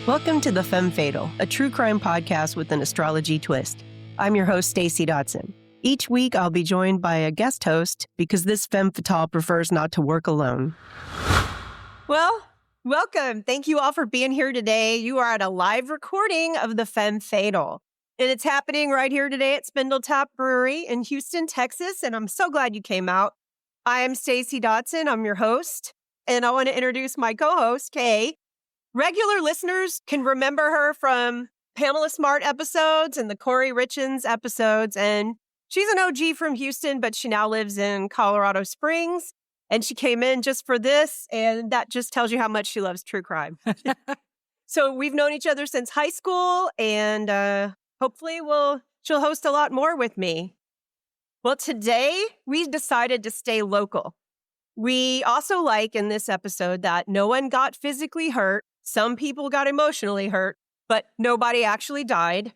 Welcome to the Femme Fatal, a true crime podcast with an astrology twist. I'm your host, Stacey Dotson. Each week, I'll be joined by a guest host because this Femme Fatal prefers not to work alone. Well, welcome. Thank you all for being here today. You are at a live recording of the Femme Fatal, and it's happening right here today at Spindletap Brewery in Houston, Texas, and I'm so glad you came out. I am Stacey Dotson. I'm your host, and I want to introduce my co-host, Kay. Regular listeners can remember her from Pamela Smart episodes and the Corey Richins episodes. And she's an OG from Houston, but she now lives in Colorado Springs. And she came in just for this. And that just tells you how much she loves true crime. So we've known each other since high school. And hopefully she'll host a lot more with me. Well, today we decided to stay local. We also like in this episode that no one got physically hurt. Some people got emotionally hurt, but nobody actually died.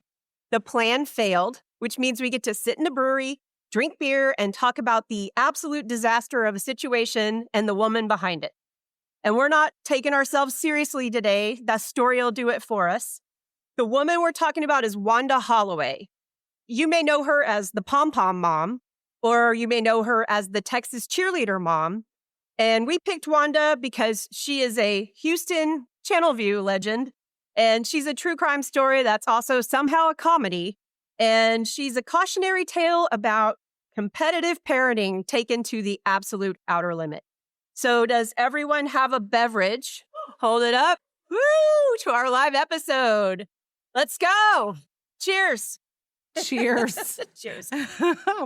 The plan failed, which means we get to sit in a brewery, drink beer, and talk about the absolute disaster of a situation and the woman behind it. And we're not taking ourselves seriously today. That story will do it for us. The woman we're talking about is Wanda Holloway. You may know her as the Pom Pom Mom, or you may know her as the Texas cheerleader mom. And we picked Wanda because she is a Houston Channel View legend, and she's a true crime story that's also somehow a comedy, and she's a cautionary tale about competitive parenting taken to the absolute outer limit. So does everyone have a beverage? Hold it up. Woo! To our live episode. Let's go. Cheers. Cheers. Cheers.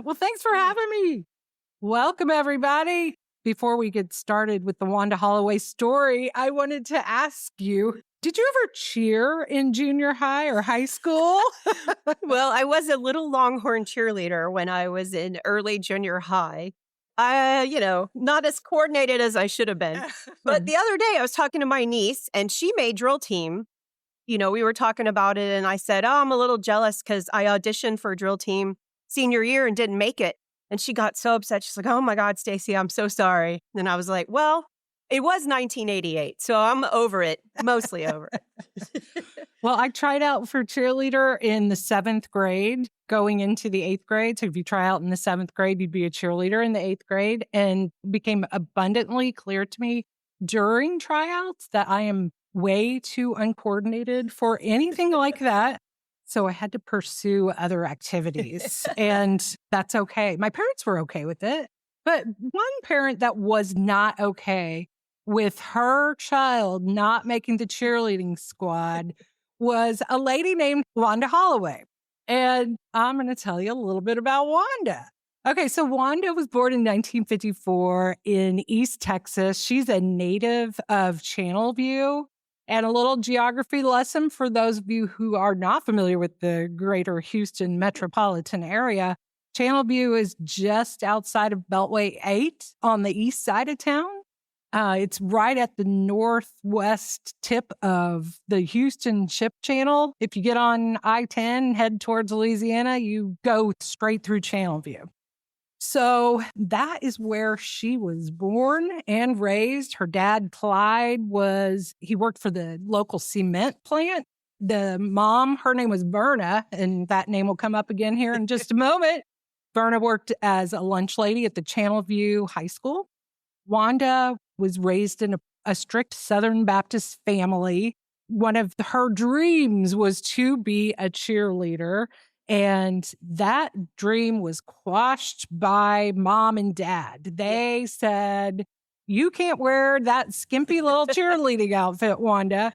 Well, thanks for having me. Welcome, everybody. Before we get started with the Wanda Holloway story, I wanted to ask you, did you ever cheer in junior high or high school? Well, I was a little Longhorn cheerleader when I was in early junior high. Not as coordinated as I should have been. But the other day I was talking to my niece and she made drill team. We were talking about it and I said, I'm a little jealous because I auditioned for drill team senior year and didn't make it. And she got so upset. She's like, oh my God, Stacey, I'm so sorry. And I was like, well, it was 1988. So I'm over it, mostly over it. Well, I tried out for cheerleader in the 7th grade going into the 8th grade. So if you try out in the 7th grade, you'd be a cheerleader in the 8th grade. And it became abundantly clear to me during tryouts that I am way too uncoordinated for anything like that. So I had to pursue other activities, and that's okay. My parents were okay with it, but one parent that was not okay with her child not making the cheerleading squad was a lady named Wanda Holloway. And I'm going to tell you a little bit about Wanda. Okay, so Wanda was born in 1954 in East Texas. She's a native of Channelview. And a little geography lesson for those of you who are not familiar with the greater Houston metropolitan area. Channelview is just outside of Beltway 8 on the east side of town. It's right at the northwest tip of the Houston Ship Channel. If you get on I-10, head towards Louisiana, you go straight through Channelview. So that is where she was born and raised. Her dad, Clyde, he worked for the local cement plant. The mom, her name was Verna, and that name will come up again here in just a moment. Verna worked as a lunch lady at the Channelview High School. Wanda was raised in a strict Southern Baptist family. One of her dreams was to be a cheerleader. And that dream was quashed by mom and dad. They said, you can't wear that skimpy little cheerleading outfit, Wanda.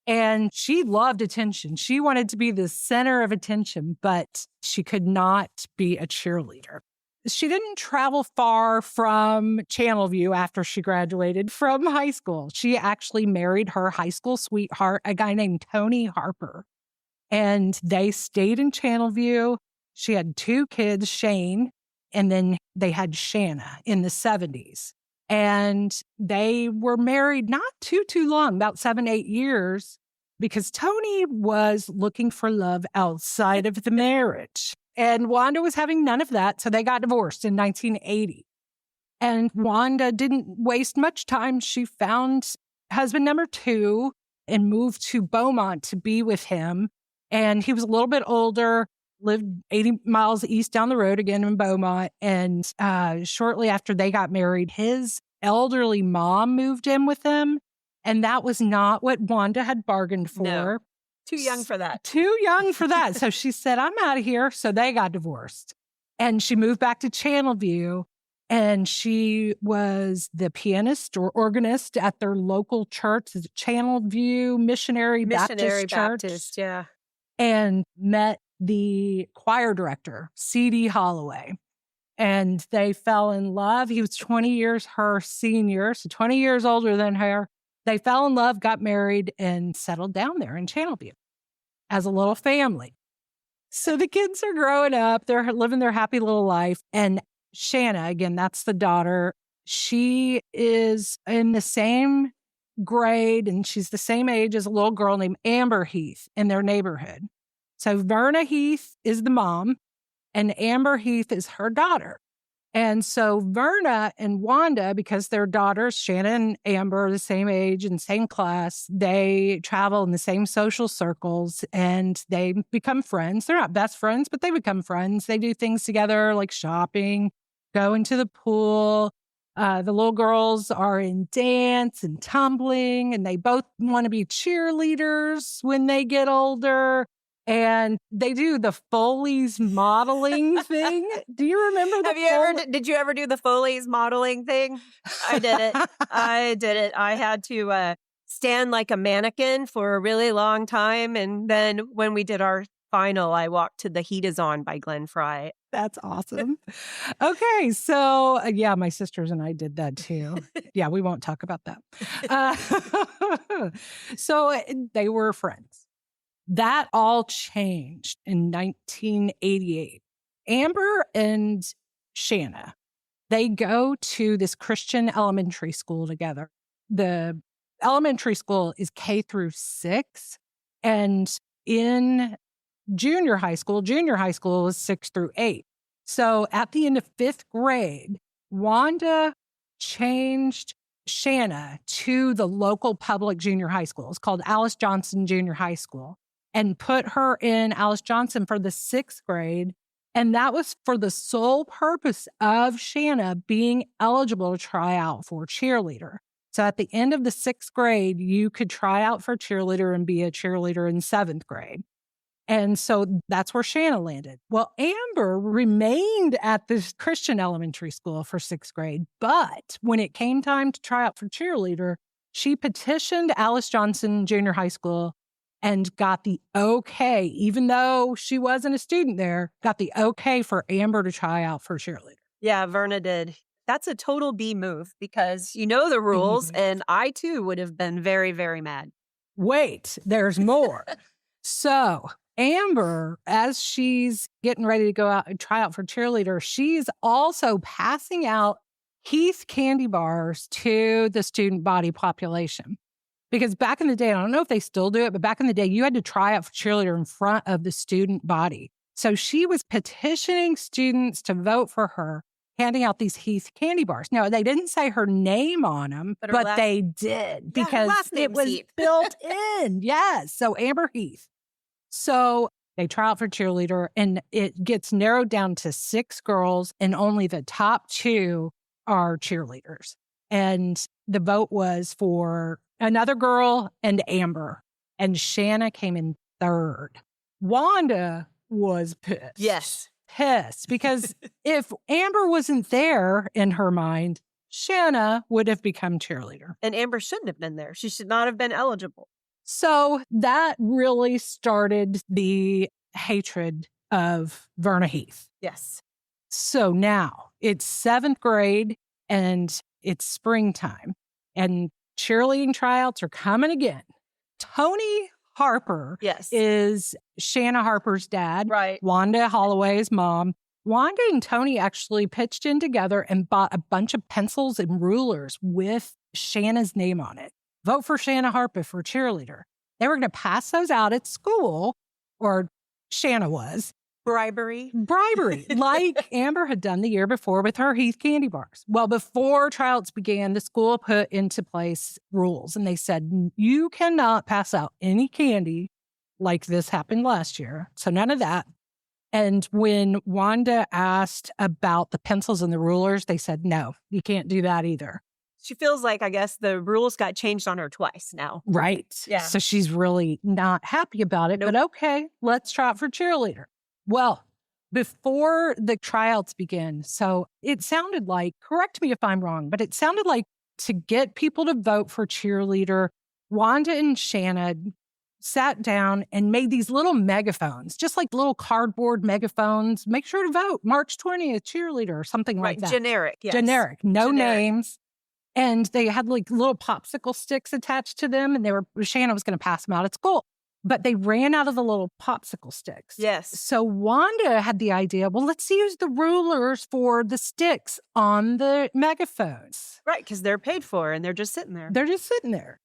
And she loved attention. She wanted to be the center of attention, but she could not be a cheerleader. She didn't travel far from Channelview after she graduated from high school. She actually married her high school sweetheart, a guy named Tony Harper. And they stayed in Channelview. She had 2 kids, Shane, and then they had Shanna in the 70s. And they were married not too long, about 7-8 years, because Tony was looking for love outside of the marriage. And Wanda was having none of that, so they got divorced in 1980. And Wanda didn't waste much time. She found husband number 2, and moved to Beaumont to be with him. And he was a little bit older, lived 80 miles east down the road again in Beaumont. And shortly after they got married, his elderly mom moved in with him. And that was not what Wanda had bargained for. No. Too young for that. Too young for that. So she said, I'm out of here. So they got divorced. And she moved back to Channelview. And she was the pianist or organist at their local church, Channelview Missionary Baptist Church. Yeah. And met the choir director, C.D. Holloway. And they fell in love. He was 20 years her senior, so 20 years older than her. They fell in love, got married, and settled down there in Channelview as a little family. So the kids are growing up. They're living their happy little life. And Shanna, again, that's the daughter. She is in the same grade, and she's the same age as a little girl named Amber Heath in their neighborhood. So Verna Heath is the mom, and Amber Heath is her daughter. And so Verna and Wanda, because they're daughters, Shanna and Amber are the same age and same class, they travel in the same social circles and they become friends. They're not best friends, but they become friends. They do things together like shopping, going to the pool. The little girls are in dance and tumbling, and they both want to be cheerleaders when they get older. And they do the Foley's modeling thing. Do you remember Did you ever do the Foley's modeling thing? I did it. I had to stand like a mannequin for a really long time. And then when we did our final, I walked to The Heat Is On by Glenn Frey. That's awesome. Okay. So yeah, my sisters and I did that too. Yeah, we won't talk about that. So they were friends. That all changed in 1988. Amber and Shanna, they go to this Christian elementary school together. The elementary school is K through 6. And in junior high school is 6 through 8. So at the end of 5th grade, Wanda changed Shanna to the local public junior high school. It's called Alice Johnson Junior High School. And put her in Alice Johnson for the 6th grade. And that was for the sole purpose of Shanna being eligible to try out for cheerleader. So at the end of the 6th grade, you could try out for cheerleader and be a cheerleader in 7th grade. And so that's where Shanna landed. Well, Amber remained at this Christian elementary school for 6th grade. But when it came time to try out for cheerleader, she petitioned Alice Johnson Junior High School and got the okay, even though she wasn't a student there, got the okay for Amber to try out for cheerleader. Yeah, Verna did. That's a total B move because you know the rules, and I too would have been very, very mad. Wait, there's more. So Amber, as she's getting ready to go out and try out for cheerleader, she's also passing out Heath candy bars to the student body population. Because back in the day, I don't know if they still do it, but back in the day, you had to try out for cheerleader in front of the student body. So she was petitioning students to vote for her, handing out these Heath candy bars. Now, they didn't say her name on them, but they did because it was built in. Yes. So Amber Heath. So they try out for cheerleader, and it gets narrowed down to 6 girls, and only the top 2 are cheerleaders. And the vote was for another girl and Amber, and Shanna came in 3rd. Wanda was pissed. Yes. Pissed because if Amber wasn't there in her mind, Shanna would have become cheerleader. And Amber shouldn't have been there. She should not have been eligible. So that really started the hatred of Verna Heath. Yes. So now it's 7th grade and it's springtime and cheerleading tryouts are coming again. Tony Harper is Shanna Harper's dad. Right. Wanda Holloway's mom. Wanda and Tony actually pitched in together and bought a bunch of pencils and rulers with Shanna's name on it. Vote for Shanna Harper for cheerleader. They were going to pass those out at school, or Shanna was, Bribery. Like Amber had done the year before with her Heath candy bars. Well, before tryouts began, the school put into place rules, and they said, you cannot pass out any candy like this happened last year. So none of that. And when Wanda asked about the pencils and the rulers, they said, no, you can't do that either. She feels like, I guess, the rules got changed on her twice now. Right. Yeah. So she's really not happy about it. Nope. But okay, let's try out for cheerleader. Well, before the tryouts begin, so it sounded like, correct me if I'm wrong, but it sounded like to get people to vote for cheerleader, Wanda and Shannon sat down and made these little megaphones, just like little cardboard megaphones. Make sure to vote March 20th, cheerleader, or something like that. Generic, yes. Generic, no names. And they had like little popsicle sticks attached to them, and Shannon was going to pass them out at school. But they ran out of the little popsicle sticks. Yes. So Wanda had the idea, well, let's use the rulers for the sticks on the megaphones. Right, because they're paid for and they're just sitting there. They're just sitting there.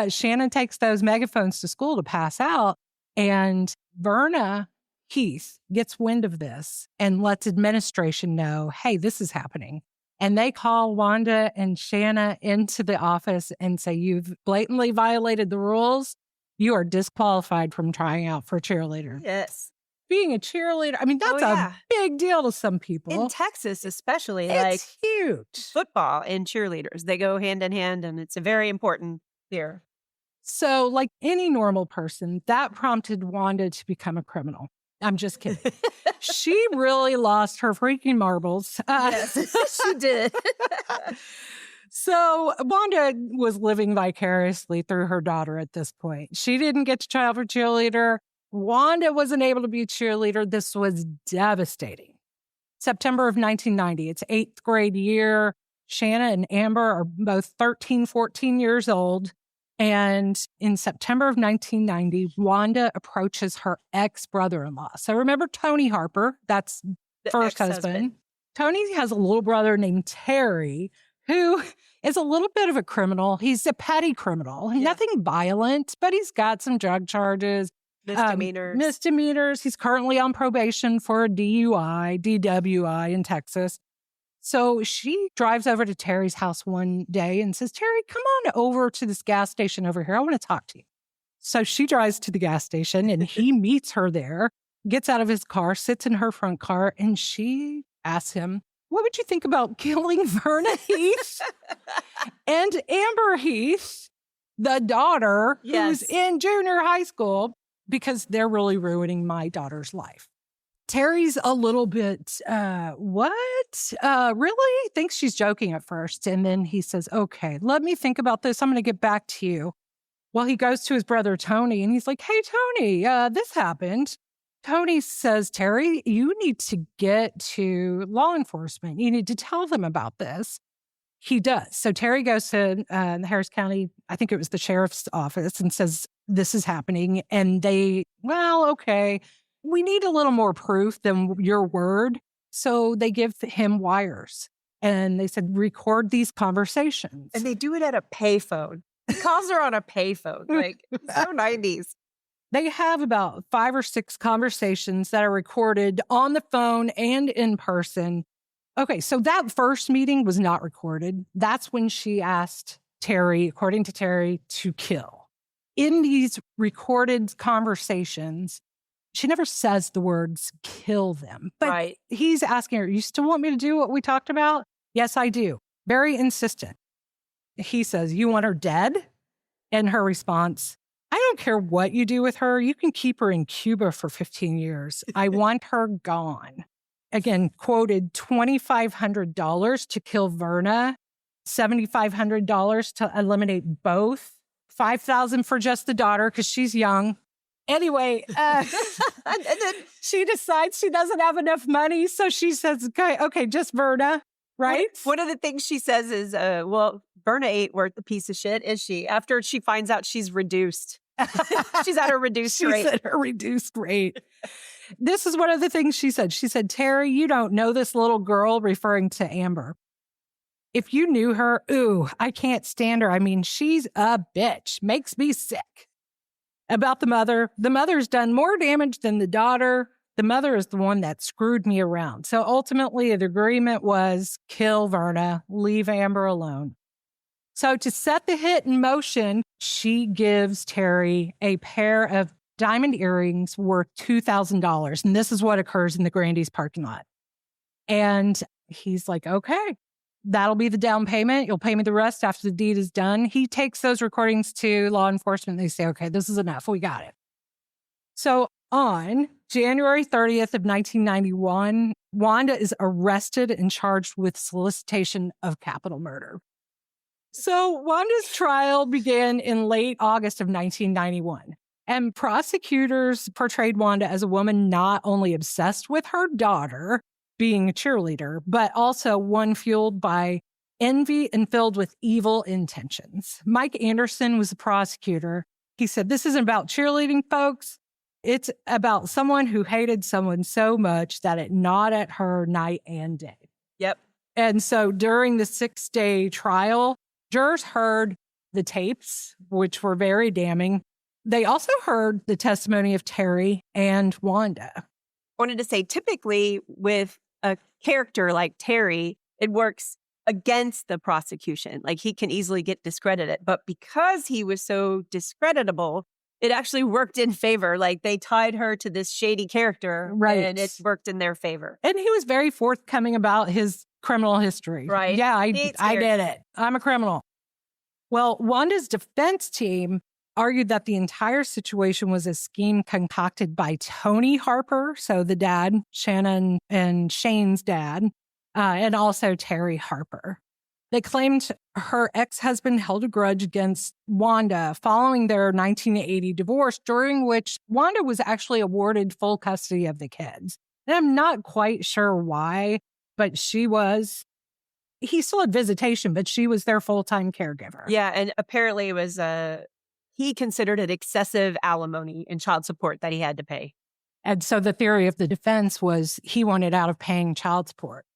Shannon takes those megaphones to school to pass out, and Verna Heath gets wind of this and lets administration know, hey, this is happening. And they call Wanda and Shanna into the office and say, you've blatantly violated the rules. You are disqualified from trying out for cheerleader. Yes. Being a cheerleader, I mean, that's a big deal to some people. In Texas, especially. It's huge. Football and cheerleaders, they go hand in hand, and it's a very important here. So like any normal person, that prompted Wanda to become a criminal. I'm just kidding. She really lost her freaking marbles. Yes, she did. So Wanda was living vicariously through her daughter at this point. She didn't get to try out for cheerleader. Wanda wasn't able to be a cheerleader. This was devastating. September of 1990, it's 8th grade year. Shanna and Amber are both 13, 14 years old. And in September of 1990, Wanda approaches her ex-brother-in-law. So remember Tony Harper, that's the first husband. Tony has a little brother named Terry, who is a little bit of a criminal. He's a petty criminal, nothing violent, but he's got some drug charges. Misdemeanors. He's currently on probation for a DWI in Texas. So she drives over to Terry's house one day and says, Terry, come on over to this gas station over here. I want to talk to you. So she drives to the gas station and he meets her there, gets out of his car, sits in her front car, and she asks him, what would you think about killing Verna Heath and Amber Heath, the daughter who's in junior high school, because they're really ruining my daughter's life. Terry's a little bit, what? Really? Thinks she's joking at first. And then he says, okay, let me think about this. I'm going to get back to you. Well, he goes to his brother, Tony, and he's like, hey, Tony, this happened. Tony says, Terry, you need to get to law enforcement. You need to tell them about this. He does. So Terry goes to the Harris County, I think it was the sheriff's office, and says, this is happening. And they, well, okay, we need a little more proof than your word. So they give him wires and they said, record these conversations. And they do it at a payphone. He calls her on a payphone, like so 90s. They have about 5 or 6 conversations that are recorded on the phone and in person. Okay, so that first meeting was not recorded. That's when she asked Terry, according to Terry, to kill. In these recorded conversations, she never says the words, kill them. But he's asking her, you still want me to do what we talked about? Yes, I do. Very insistent. He says, you want her dead? And her response, I don't care what you do with her. You can keep her in Cuba for 15 years. I want her gone. Again, quoted $2,500 to kill Verna, $7,500 to eliminate both, $5,000 for just the daughter because she's young. Anyway, and then she decides she doesn't have enough money. So she says, okay, just Verna, right? One of the things she says is, well, Verna ain't worth a piece of shit, is she? After she finds out she's reduced. She's at her reduced rate. She's at her reduced rate. This is one of the things she said. She said, Terry, you don't know this little girl, referring to Amber. If you knew her, ooh, I can't stand her. I mean, she's a bitch. Makes me sick. About the mother's done more damage than the daughter. The mother is the one that screwed me around. So ultimately, the agreement was kill Verna, leave Amber alone. So to set the hit in motion, she gives Terry a pair of diamond earrings worth $2,000. And this is what occurs in the Grandy's parking lot. And he's like, okay, that'll be the down payment. You'll pay me the rest after the deed is done. He takes those recordings to law enforcement. They say, okay, this is enough. We got it. So on January 30th of 1991, Wanda is arrested and charged with solicitation of capital murder. So Wanda's trial began in late August of 1991. And prosecutors portrayed Wanda as a woman not only obsessed with her daughter being a cheerleader, but also one fueled by envy and filled with evil intentions. Mike Anderson was the prosecutor. He said, this isn't about cheerleading, folks. It's about someone who hated someone so much that it gnawed at her night and day. Yep. And so during the 6-day trial, jurors heard the tapes, which were very damning. They also heard the testimony of Terry and Wanda. I wanted to say, typically with a character like Terry, it works against the prosecution. Like, he can easily get discredited. But because he was so discreditable, it actually worked in favor. Like, they tied her to this shady character, right, and it worked in their favor. And he was very forthcoming about his criminal history. Right. Yeah, I did it. I'm a criminal. Well, Wanda's defense team argued that the entire situation was a scheme concocted by Tony Harper, so the dad, Shannon and Shane's dad, and also Terry Harper. They claimed her ex-husband held a grudge against Wanda following their 1980 divorce, during which Wanda was actually awarded full custody of the kids. And I'm not quite sure why, but she was. He still had visitation, but she was their full-time caregiver. Yeah, and apparently it was he considered it excessive alimony and child support that he had to pay. And so the theory of the defense was he wanted out of paying child support.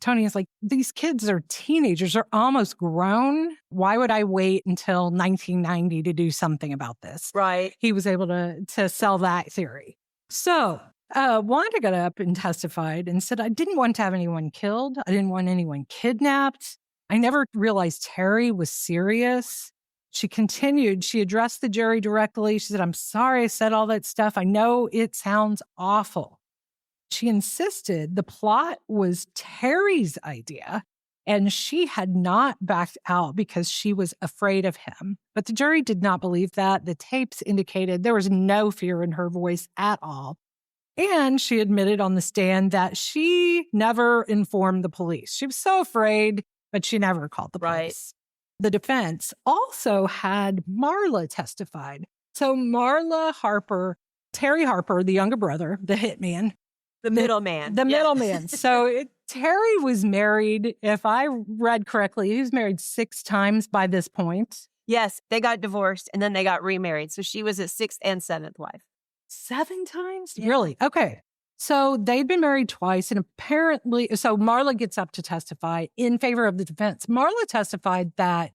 Tony is like, these kids are teenagers. They're almost grown. Why would I wait until 1990 to do something about this? Right. He was able to sell that theory. So Wanda got up and testified and said, I didn't want to have anyone killed. I didn't want anyone kidnapped. I never realized Terry was serious. She continued. She addressed the jury directly. She said, I'm sorry I said all that stuff. I know it sounds awful. She insisted the plot was Terry's idea, and she had not backed out because she was afraid of him. But the jury did not believe that. The tapes indicated there was no fear in her voice at all. And she admitted on the stand that she never informed the police. She was so afraid, but she never called the police. Right. The defense also had Marla testified. So Marla Harper, Terry Harper, the younger brother, the hitman, the middleman. The middleman. So Terry was married, if I read correctly, he was married 6 times by this point. Yes, they got divorced and then they got remarried. So she was his 6th and 7th wife. 7 times? Yeah. Really? Okay. So they'd been married twice, and apparently, so Marla gets up to testify in favor of the defense. Marla testified that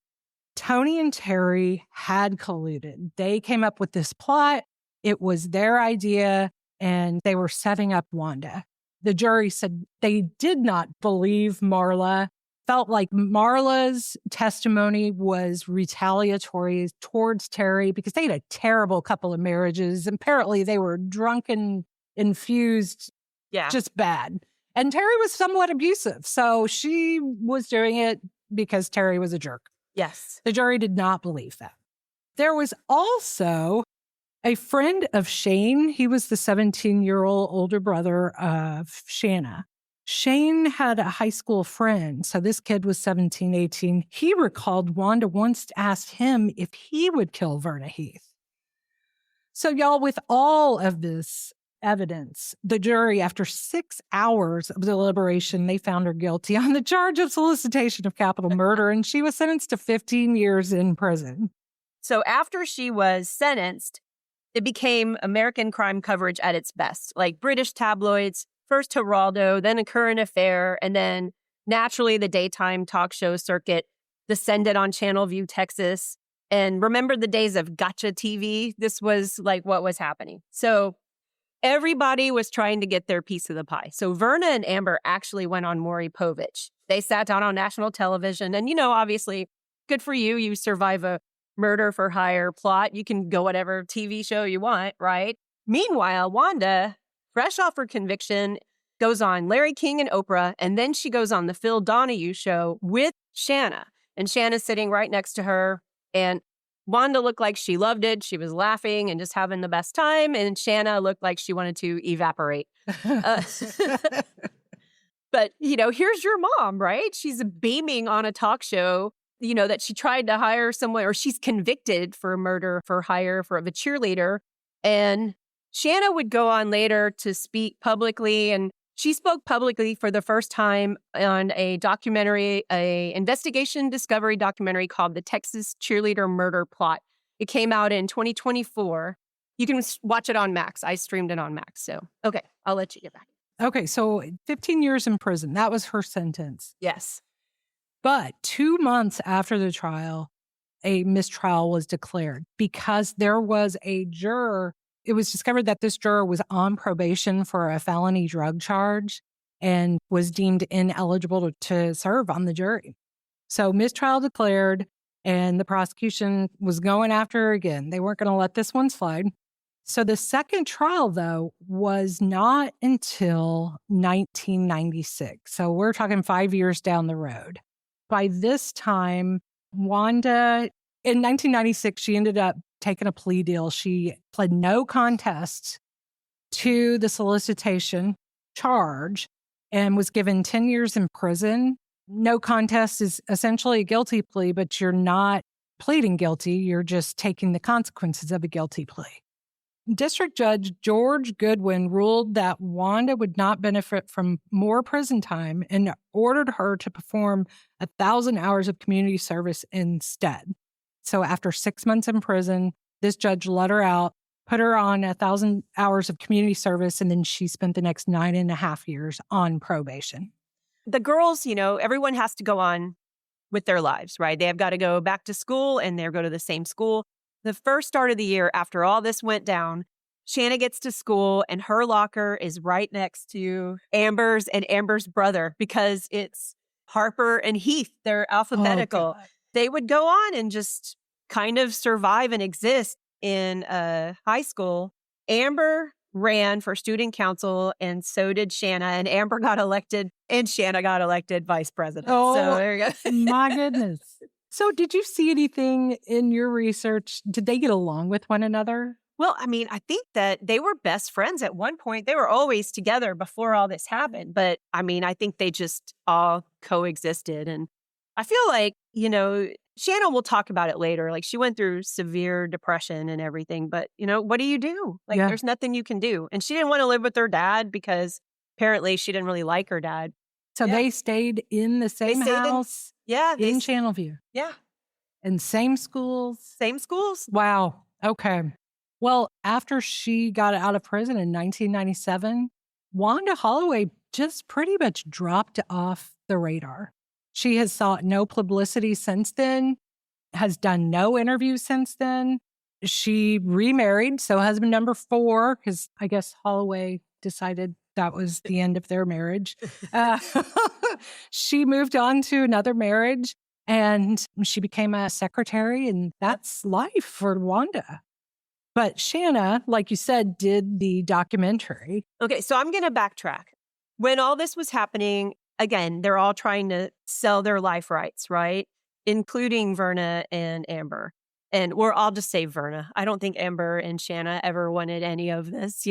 Tony and Terry had colluded. They came up with this plot. It was their idea, and they were setting up Wanda. The jury said they did not believe Marla, felt like Marla's testimony was retaliatory towards Terry because they had a terrible couple of marriages. Apparently, they were drunken, infused, just bad. And Terry was somewhat abusive. So she was doing it because Terry was a jerk. Yes. The jury did not believe that. There was also a friend of Shane. He was the 17-year-old older brother of Shanna. Shane had a high school friend. So this kid was 17, 18. He recalled Wanda once asked him if he would kill Verna Heath. So y'all, with all of this evidence, the jury, after 6 hours of deliberation, they found her guilty on the charge of solicitation of capital murder, and she was sentenced to 15 years in prison. So after she was sentenced, it became American crime coverage at its best, like British tabloids, first Geraldo, then A Current Affair, and then naturally the daytime talk show circuit descended on Channel View, Texas. And remember the days of Gotcha TV? This was like what was happening. So everybody was trying to get their piece of the pie. So Verna and Amber actually went on Maury Povich. They sat down on national television. And, obviously, good for you. You survive a murder for hire plot. You can go whatever TV show you want, right? Meanwhile, Wanda, fresh off her conviction, goes on Larry King and Oprah. And then she goes on the Phil Donahue show with Shanna. And Shanna's sitting right next to her. And Wanda looked like she loved it. She was laughing and just having the best time. And Shanna looked like she wanted to evaporate. But, here's your mom, right? She's beaming on a talk show, that she tried to hire someone, or she's convicted for murder for hire of a cheerleader. And Shanna would go on later to speak publicly. And she spoke publicly for the first time on a documentary, a investigation discovery documentary called The Texas Cheerleader Murder Plot. It came out in 2024. You can watch it on Max. I streamed it on Max. So, okay, I'll let you get back. Okay, so 15 years in prison. That was her sentence. Yes. But 2 months after the trial, a mistrial was declared because there was a juror. It was discovered that this juror was on probation for a felony drug charge and was deemed ineligible to serve on the jury. So mistrial declared, and the prosecution was going after her again. They weren't going to let this one slide. So the second trial, though, was not until 1996. So we're talking 5 years down the road. By this time, Wanda, in 1996, she ended up taking a plea deal. She pled no contest to the solicitation charge and was given 10 years in prison. No contest is essentially a guilty plea, but you're not pleading guilty. You're just taking the consequences of a guilty plea. District Judge George Goodwin ruled that Wanda would not benefit from more prison time and ordered her to perform 1,000 hours of community service instead. So after 6 months in prison, this judge let her out, put her on 1,000 hours of community service, and then she spent the next 9.5 years on probation. The girls, everyone has to go on with their lives, right? They have got to go back to school and they go to the same school. The first start of the year, after all this went down, Shanna gets to school and her locker is right next to Amber's and Amber's brother because it's Harper and Heath. They're alphabetical. Oh, they would go on and just kind of survive and exist in high school. Amber ran for student council and so did Shanna, and Amber got elected and Shanna got elected vice president. Oh, so there you go. My goodness. So did you see anything in your research? Did they get along with one another? Well, I think that they were best friends at one point. They were always together before all this happened. But I think they just all coexisted. And I feel like, Shanna will talk about it later. Like she went through severe depression and everything. But, what do you do? Like there's nothing you can do. And she didn't want to live with her dad because apparently she didn't really like her dad. So they stayed in the same house? In Channelview? Yeah. And same schools? Same schools. Wow. Okay. Well, after she got out of prison in 1997, Wanda Holloway just pretty much dropped off the radar. She has sought no publicity since then, has done no interviews since then. She remarried, so husband number 4, because I guess Holloway decided that was the end of their marriage. She moved on to another marriage and she became a secretary, and that's life for Wanda. But Shanna, like you said, did the documentary. Okay, so I'm going to backtrack. When all this was happening, again, they're all trying to sell their life rights, right? Including Verna and Amber. I'll just say Verna. I don't think Amber and Shanna ever wanted any of this,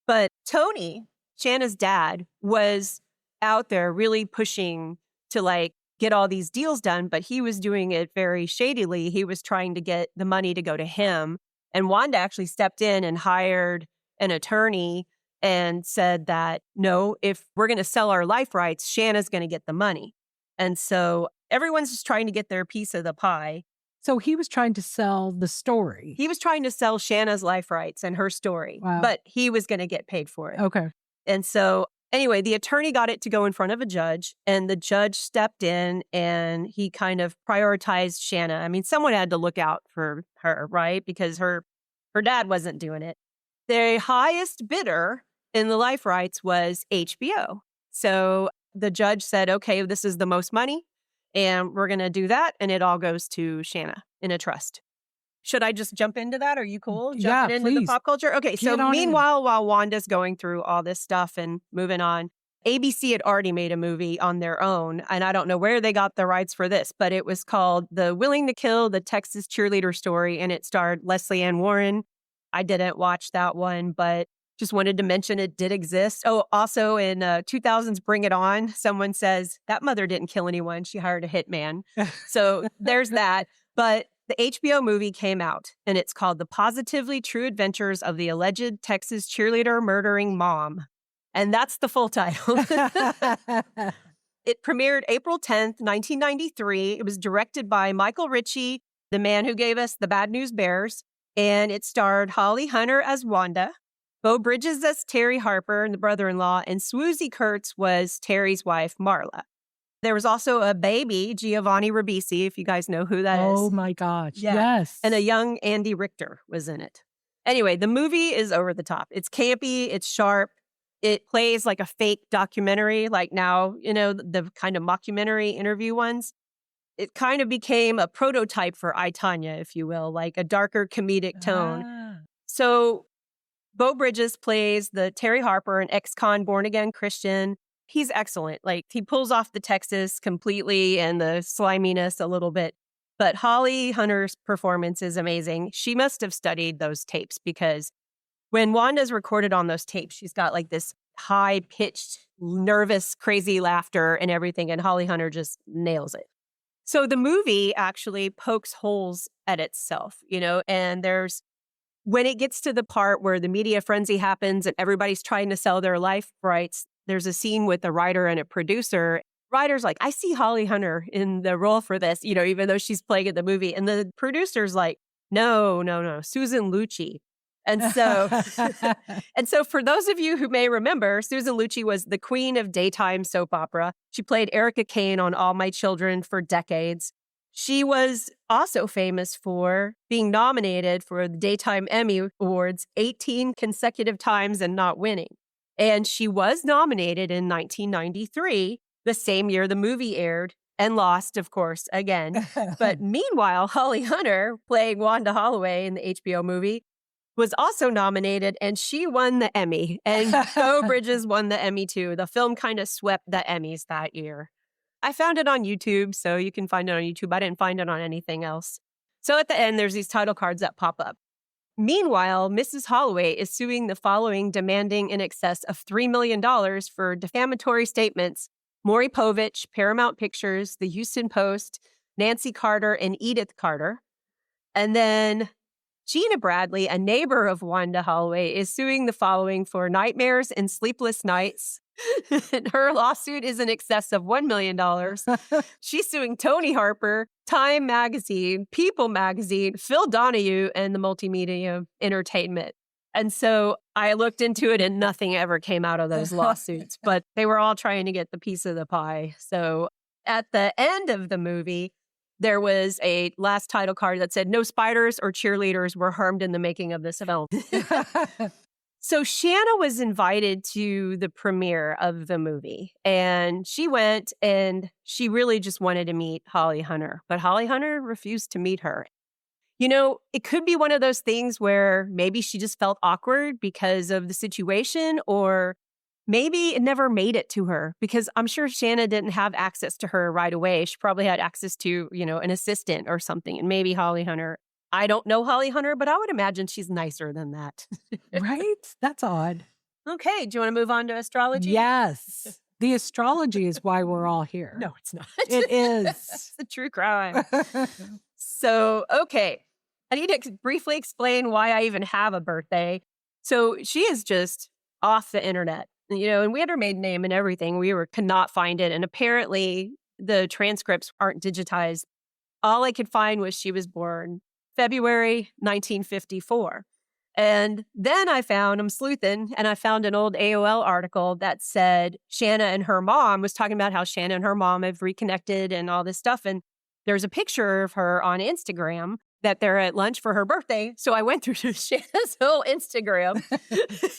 But Tony, Shanna's dad, was out there really pushing to get all these deals done, but he was doing it very shadily. He was trying to get the money to go to him. And Wanda actually stepped in and hired an attorney and said that, no, if we're going to sell our life rights, Shanna's going to get the money. And so everyone's just trying to get their piece of the pie. So he was trying to sell the story. He was trying to sell Shanna's life rights and her story, but he was going to get paid for it. Okay. And so anyway, the attorney got it to go in front of a judge, and the judge stepped in and he kind of prioritized Shanna. Someone had to look out for her, right? Because her dad wasn't doing it. The highest bidder in the life rights was HBO. So the judge said, okay, this is the most money, and we're going to do that. And it all goes to Shanna in a trust. Should I just jump into that? Are you cool? Jumping into the pop culture? Okay, so meanwhile, while Wanda's going through all this stuff and moving on, ABC had already made a movie on their own, and I don't know where they got the rights for this, but it was called The Willing to Kill, the Texas Cheerleader Story, and it starred Leslie Ann Warren. I didn't watch that one, but just wanted to mention it did exist. Oh, also in 2000's Bring It On, someone says, that mother didn't kill anyone. She hired a hitman. So there's that. But the HBO movie came out, and it's called The Positively True Adventures of the Alleged Texas Cheerleader Murdering Mom. And that's the full title. It premiered April 10th, 1993. It was directed by Michael Ritchie, the man who gave us The Bad News Bears. And it starred Holly Hunter as Wanda, Beau Bridges as Terry Harper and the brother-in-law, and Swoozie Kurtz was Terry's wife, Marla. There was also a baby, Giovanni Ribisi, if you guys know who that is. Oh my gosh, yes. And a young Andy Richter was in it. Anyway, the movie is over the top. It's campy, it's sharp. It plays like a fake documentary, like now, the kind of mockumentary interview ones. It kind of became a prototype for I, Tonya, if you will, like a darker comedic tone. So Beau Bridges plays the Terry Harper, an ex-con born-again Christian. He's excellent. Like, he pulls off the Texas completely and the sliminess a little bit. But Holly Hunter's performance is amazing. She must have studied those tapes, because when Wanda's recorded on those tapes, she's got like this high-pitched, nervous, crazy laughter and everything, and Holly Hunter just nails it. So the movie actually pokes holes at itself, and when it gets to the part where the media frenzy happens and everybody's trying to sell their life rights, there's a scene with a writer and a producer. Writer's like, I see Holly Hunter in the role for this, even though she's playing in the movie. And the producer's like, no, Susan Lucci. And so for those of you who may remember, Susan Lucci was the queen of daytime soap opera. She played Erica Kane on All My Children for decades. She was also famous for being nominated for the Daytime Emmy Awards 18 consecutive times and not winning. And she was nominated in 1993, the same year the movie aired, and lost, of course, again. But meanwhile, Holly Hunter, playing Wanda Holloway in the HBO movie, was also nominated, and she won the Emmy. And Beau Bridges won the Emmy, too. The film kind of swept the Emmys that year. I found it on YouTube, so you can find it on YouTube. I didn't find it on anything else. So at the end, there's these title cards that pop up. Meanwhile, Mrs. Holloway is suing the following, demanding in excess of $3 million for defamatory statements: Maury Povich, Paramount Pictures, The Houston Post, Nancy Carter, and Edith Carter. And then Gina Bradley, a neighbor of Wanda Holloway, is suing the following for nightmares and sleepless nights. And her lawsuit is in excess of $1 million. She's suing Tony Harper, Time Magazine, People Magazine, Phil Donahue, and the Multimedia Entertainment. And so I looked into it, and nothing ever came out of those lawsuits, but they were all trying to get the piece of the pie. So at the end of the movie, there was a last title card that said, no spiders or cheerleaders were harmed in the making of this film. So Shanna was invited to the premiere of the movie, and she went, and she really just wanted to meet Holly Hunter, but Holly Hunter refused to meet her. It could be one of those things where maybe she just felt awkward because of the situation, or maybe it never made it to her, because I'm sure Shanna didn't have access to her right away. She probably had access to, an assistant or something, and maybe Holly Hunter. I don't know Holly Hunter, but I would imagine she's nicer than that. Right? That's odd. Okay. Do you want to move on to astrology? Yes. The astrology is why we're all here. No, it's not. It is. It's a true crime. So, okay. I need to briefly explain why I even have a birthday. So she is just off the internet, and we had her maiden name and everything. We could not find it. And apparently the transcripts aren't digitized. All I could find was she was born February 1954. And then I'm sleuthing, and I found an old AOL article that said Shanna and her mom was talking about how Shanna and her mom have reconnected and all this stuff. And there's a picture of her on Instagram that they're at lunch for her birthday. So I went through Shanna's whole Instagram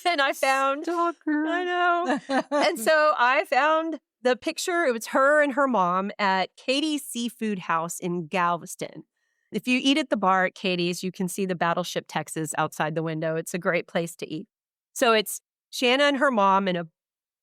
and I found, Stalker. I know. And so I found the picture. It was her and her mom at Katie's Seafood House in Galveston. If you eat at the bar at Katie's, you can see the Battleship Texas outside the window. It's a great place to eat. So it's Shanna and her mom and a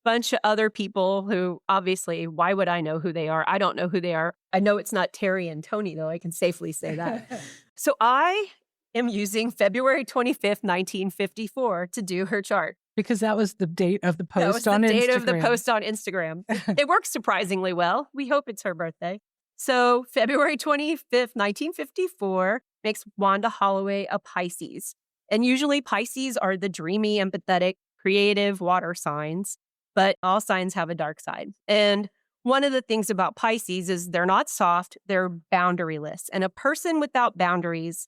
bunch of other people who, obviously, why would I know who they are? I don't know who they are. I know it's not Terry and Tony, though. I can safely say that. So I am using February 25th, 1954 to do her chart. Because that was the date of the post on Instagram. That was the date Instagram. of the post on Instagram. It works surprisingly well. We hope it's her birthday. So February 25th, 1954 makes Wanda Holloway a Pisces. And usually Pisces are the dreamy, empathetic, creative water signs. But all signs have a dark side. And one of the things about Pisces is they're not soft, they're boundaryless. And a person without boundaries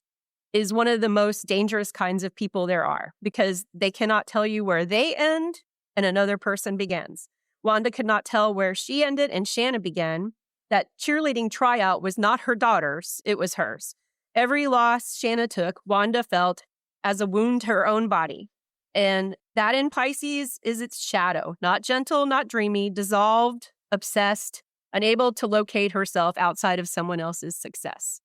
is one of the most dangerous kinds of people there are because they cannot tell you where they end and another person begins. Wanda could not tell where she ended and Shanna began. That cheerleading tryout was not her daughter's, it was hers. Every loss Shanna took, Wanda felt as a wound to her own body. And that in Pisces is its shadow, not gentle, not dreamy, dissolved, obsessed, unable to locate herself outside of someone else's success.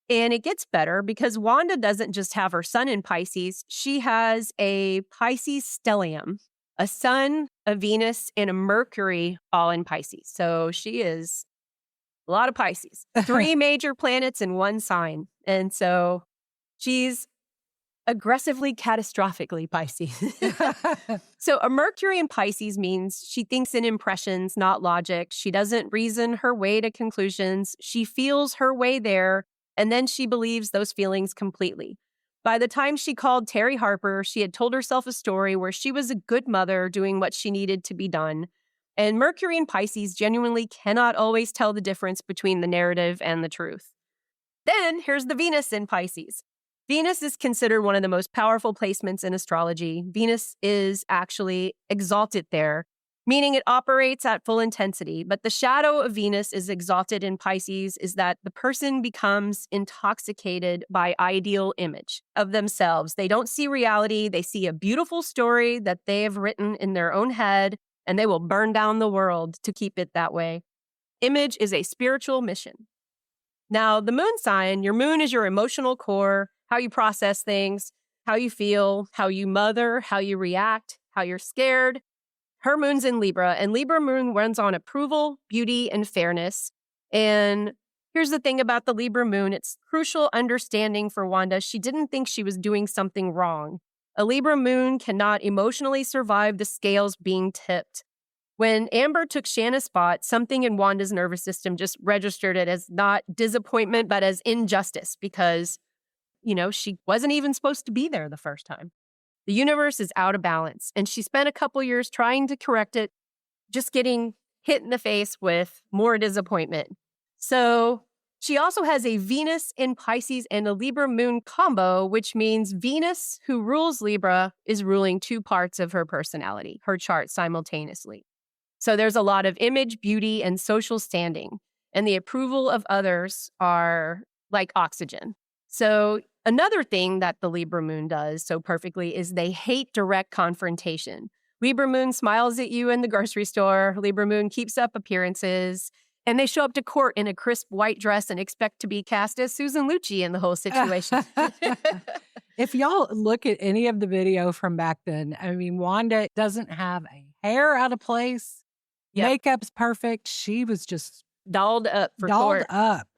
And it gets better because Wanda doesn't just have her sun in Pisces, she has a Pisces stellium, a sun, a Venus, and a Mercury all in Pisces. So she is a lot of Pisces, 3 major planets in one sign. And so she's aggressively, catastrophically Pisces. So a Mercury in Pisces means she thinks in impressions, not logic. She doesn't reason her way to conclusions. She feels her way there, and then she believes those feelings completely. By the time she called Terry Harper, she had told herself a story where she was a good mother doing what she needed to be done. And Mercury in Pisces genuinely cannot always tell the difference between the narrative and the truth. Then here's the Venus in Pisces. Venus is considered one of the most powerful placements in astrology. Venus is actually exalted there, meaning it operates at full intensity. But the shadow of Venus is exalted in Pisces is that the person becomes intoxicated by ideal image of themselves. They don't see reality. They see a beautiful story that they have written in their own head, and they will burn down the world to keep it that way. Image is a spiritual mission. Now, the moon sign, your moon is your emotional core, how you process things, how you feel, how you mother, how you react, how you're scared. Her moon's in Libra, and Libra moon runs on approval, beauty, and fairness. And here's the thing about the Libra moon. It's crucial understanding for Wanda. She didn't think she was doing something wrong. A Libra moon cannot emotionally survive the scales being tipped. When Amber took Shanna's spot, something in Wanda's nervous system just registered it as not disappointment, but as injustice because, she wasn't even supposed to be there the first time. The universe is out of balance, and she spent a couple years trying to correct it, just getting hit in the face with more disappointment. So she also has a Venus in Pisces and a Libra moon combo, which means Venus, who rules Libra, is ruling 2 parts of her personality, her chart simultaneously. So there's a lot of image, beauty, and social standing, and the approval of others are like oxygen. So another thing that the Libra moon does so perfectly is they hate direct confrontation. Libra moon smiles at you in the grocery store. Libra moon keeps up appearances. And they show up to court in a crisp white dress and expect to be cast as Susan Lucci in the whole situation. If y'all look at any of the video from back then, Wanda doesn't have a hair out of place. Yep. Makeup's perfect. She was just dolled up for court.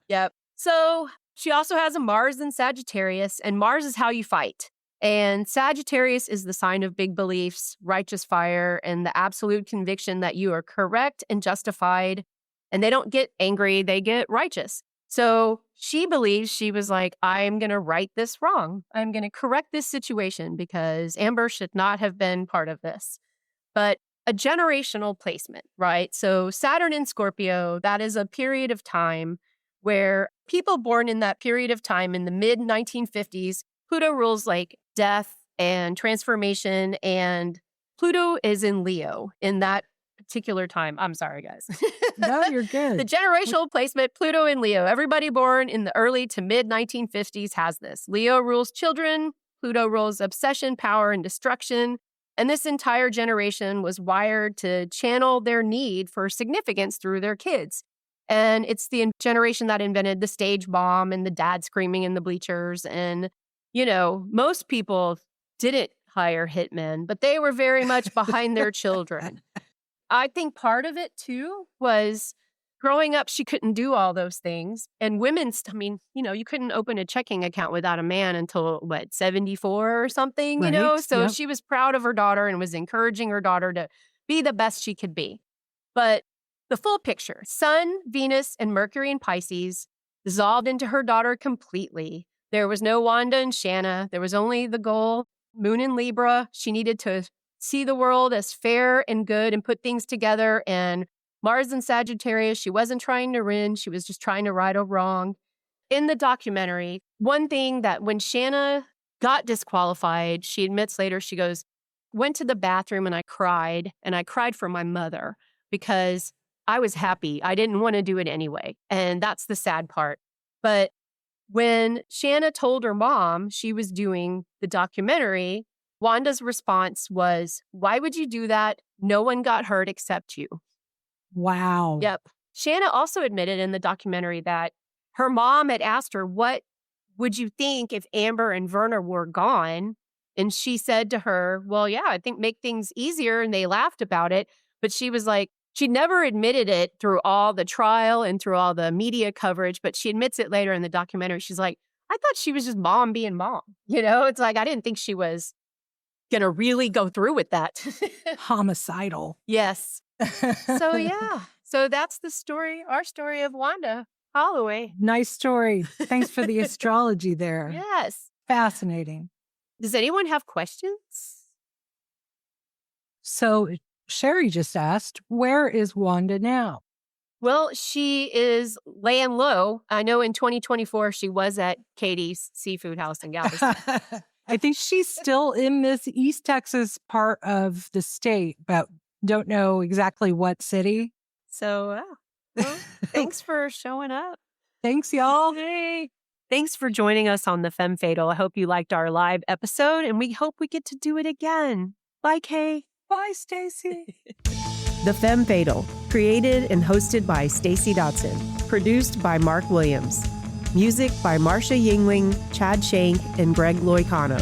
Yep. So she also has a Mars in Sagittarius, and Mars is how you fight. And Sagittarius is the sign of big beliefs, righteous fire, and the absolute conviction that you are correct and justified. And they don't get angry, they get righteous. So she believes, she was like, I'm going to right this wrong. I'm going to correct this situation because Amber should not have been part of this. But a generational placement, right? So Saturn in Scorpio, that is a period of time where people born in that period of time in the mid-1950s, Pluto rules like death and transformation, and Pluto is in Leo in that particular time. I'm sorry, guys. No, you're good. The generational placement, Pluto and Leo. Everybody born in the early to mid 1950s has this. Leo rules children. Pluto rules obsession, power, and destruction. And this entire generation was wired to channel their need for significance through their kids. And it's the generation that invented the stage bomb and the dad screaming in the bleachers. And, most people didn't hire hitmen, but they were very much behind their children. I think part of it, too, was growing up, she couldn't do all those things. And you couldn't open a checking account without a man until, 74 or something, Right. So Yep. she was proud of her daughter and was encouraging her daughter to be the best she could be. But the full picture, Sun, Venus, and Mercury in Pisces dissolved into her daughter completely. There was no Wanda and Shanna. There was only the goal, Moon in Libra. She needed to see the world as fair and good and put things together. And Mars in Sagittarius, she wasn't trying to win. She was just trying to right a wrong. In the documentary, one thing that when Shanna got disqualified, she admits later, she goes, went to the bathroom and I cried for my mother because I was happy. I didn't want to do it anyway. And that's the sad part. But when Shanna told her mom she was doing the documentary, Wanda's response was, why would you do that? No one got hurt except you. Wow. Yep. Shanna also admitted in the documentary that her mom had asked her, what would you think if Amber and Verna were gone? And she said to her, well, yeah, I think make things easier. And they laughed about it. But she was like, she never admitted it through all the trial and through all the media coverage, but she admits it later in the documentary. She's like, I thought she was just mom being mom. It's like, I didn't think she was going to really go through with that. Homicidal. Yes. So, yeah. So that's the story, our story of Wanda Holloway. Nice story. Thanks for the astrology there. Yes. Fascinating. Does anyone have questions? So Sherry just asked, where is Wanda now? Well, she is laying low. I know in 2024, she was at Katie's Seafood House in Galveston. I think she's still in this East Texas part of the state, but don't know exactly what city. So, thanks for showing up. Thanks, y'all. Hey. Thanks for joining us on the Femme Fatal. I hope you liked our live episode, and we hope we get to do it again. Bye, Kay. Bye, Stacy. The Femme Fatal, created and hosted by Stacy Dotson, produced by Mark Williams. Music by Marcia Yingling, Chad Shank, and Greg Loicano.